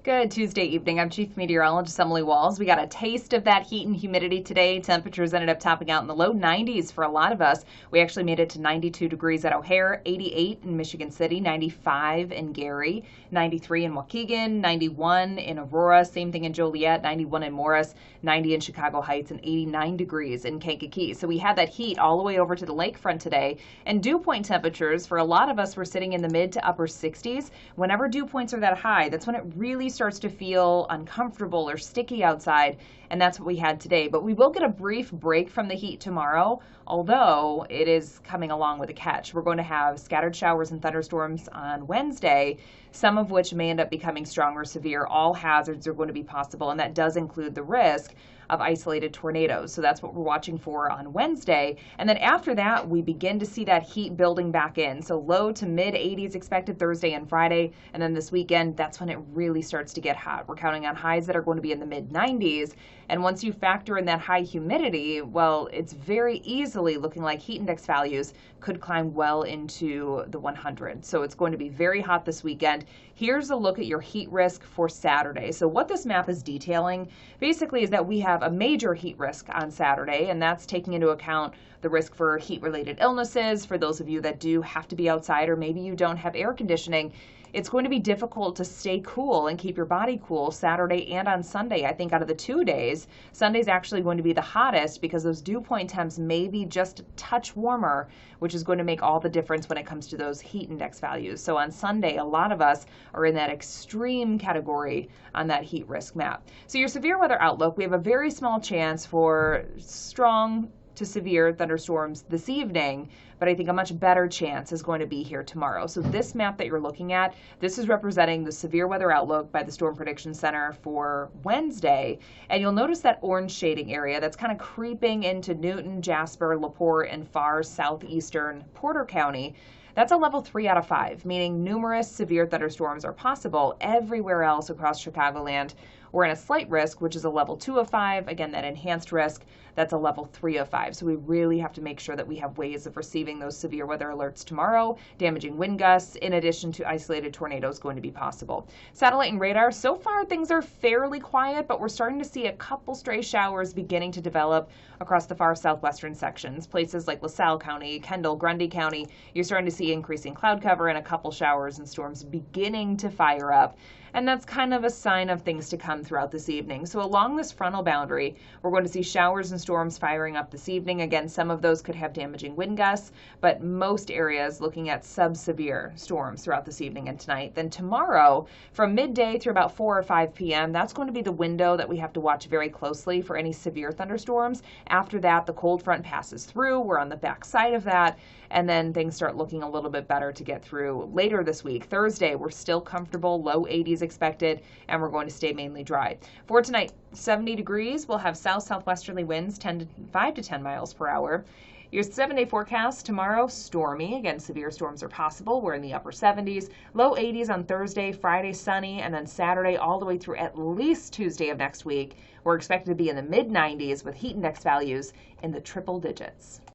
Good Tuesday evening. I'm Chief Meteorologist Emily Walls. We got a taste of that heat and humidity today. Temperatures ended up topping out in the low 90s for a lot of us. We actually made it to 92 degrees at O'Hare, 88 in Michigan City, 95 in Gary, 93 in Waukegan, 91 in Aurora, same thing in Joliet, 91 in Morris, 90 in Chicago Heights, and 89 degrees in Kankakee. So we had that heat all the way over to the lakefront today. And dew point temperatures for a lot of us were sitting in the mid to upper 60s. Whenever dew points are that high, that's when it really starts to feel uncomfortable or sticky outside, and that's what we had today. But we will get a brief break from the heat tomorrow, although it is coming along with a catch. We're going to have scattered showers and thunderstorms on Wednesday, some of which may end up becoming strong or severe. All hazards are going to be possible, and that does include the risk of isolated tornadoes. So that's what we're watching for on Wednesday. And then after that, we begin to see that heat building back in. So low to mid 80s expected Thursday and Friday. And then this weekend, that's when it really starts to get hot. We're counting on highs that are going to be in the mid 90s. And once you factor in that high humidity, well, it's very easily looking like heat index values could climb well into the 100. So it's going to be very hot this weekend. Here's a look at your heat risk for Saturday. So what this map is detailing basically is that we have a major heat risk on Saturday, and that's taking into account the risk for heat-related illnesses. For those of you that do have to be outside, or maybe you don't have air conditioning, it's going to be difficult to stay cool and keep your body cool Saturday and on Sunday. I think out of the 2 days, Sunday's actually going to be the hottest because those dew point temps may be just a touch warmer, which is going to make all the difference when it comes to those heat index values. So on Sunday, a lot of us are in that extreme category on that heat risk map. So your severe weather outlook, we have a very small chance for strong to severe thunderstorms this evening, but I think a much better chance is going to be here tomorrow. So this map that you're looking at, this is representing the severe weather outlook by the Storm Prediction Center for Wednesday. And you'll notice that orange shading area that's kind of creeping into Newton, Jasper, LaPorte, and far southeastern Porter County. That's a level 3 out of 5, meaning numerous severe thunderstorms are possible everywhere else across Chicagoland. We're in a slight risk, which is a level 2 of 5. Again, that enhanced risk, that's a level 3 of 5. So we really have to make sure that we have ways of receiving those severe weather alerts tomorrow. Damaging wind gusts, in addition to isolated tornadoes, going to be possible. Satellite and radar, so far things are fairly quiet, but we're starting to see a couple stray showers beginning to develop across the far southwestern sections. Places like LaSalle County, Kendall, Grundy County, you're starting to see increasing cloud cover and a couple showers and storms beginning to fire up. And that's kind of a sign of things to come throughout this evening. So along this frontal boundary, we're going to see showers and storms firing up this evening. Again, some of those could have damaging wind gusts, but most areas looking at sub-severe storms throughout this evening and tonight. Then tomorrow, from midday through about 4 or 5 p.m., that's going to be the window that we have to watch very closely for any severe thunderstorms. After that, the cold front passes through. We're on the back side of that, and then things start looking a little bit better to get through later this week. Thursday, we're still comfortable, low 80s expected, and we're going to stay mainly dry. For tonight, 70 degrees. We'll have south-southwesterly winds 5 to 10 miles per hour. Your 7-day forecast tomorrow, stormy. Again, severe storms are possible. We're in the upper 70s, low 80s on Thursday, Friday sunny, and then Saturday all the way through at least Tuesday of next week. We're expected to be in the mid 90s with heat index values in the triple digits.